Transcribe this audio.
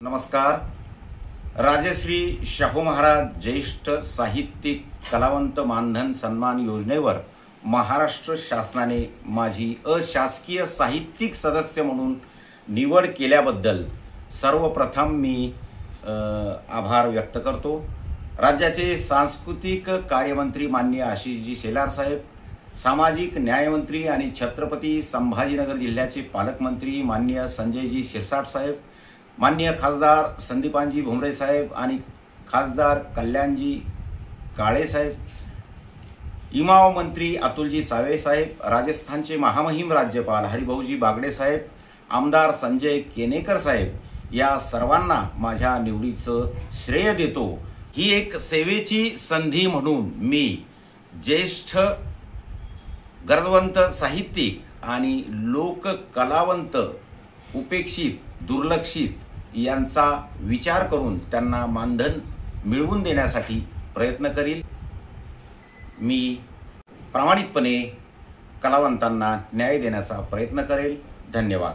नमस्कार। राजश्री शाहू महाराज ज्येष्ठ साहित्यिक कलावंत मानधन सन्मान योजनेवर महाराष्ट्र शासनाने माझी अशासकीय साहित्यिक सदस्य म्हणून निवड केल्याबद्दल सर्वप्रथम मी आभार व्यक्त करतो। राज्याचे सांस्कृतिक कार्यमंत्री माननीय आशिषजी शेलार साहेब, सामाजिक न्यायमंत्री आणि छत्रपती संभाजीनगर जिल्ह्याचे पालकमंत्री माननीय संजयजी शिरसाट साहेब, माननीय खासदार संदीपानजी भुमरे साहेब आणि खासदार कल्याणजी काळे साहेब, इमाम मंत्री अतुलजी सावे साहेब, राजस्थानचे महामहिम राज्यपाल हरिभाऊजी बागडे साहेब, आमदार संजय केनेकर साहेब, या सर्वांना माझ्या निवडीचं श्रेय देतो। ही एक सेवेची संधी म्हणून मी ज्येष्ठ गरजवंत साहित्यिक आणि लोक कलावंत उपेक्षित दुर्लक्षित यांचा विचार करून त्यांना मानधन मिळवून देण्यासाठी प्रयत्न करील। मी प्रामाणिकपणे कलावंतांना न्याय देण्याचा प्रयत्न करेल। धन्यवाद।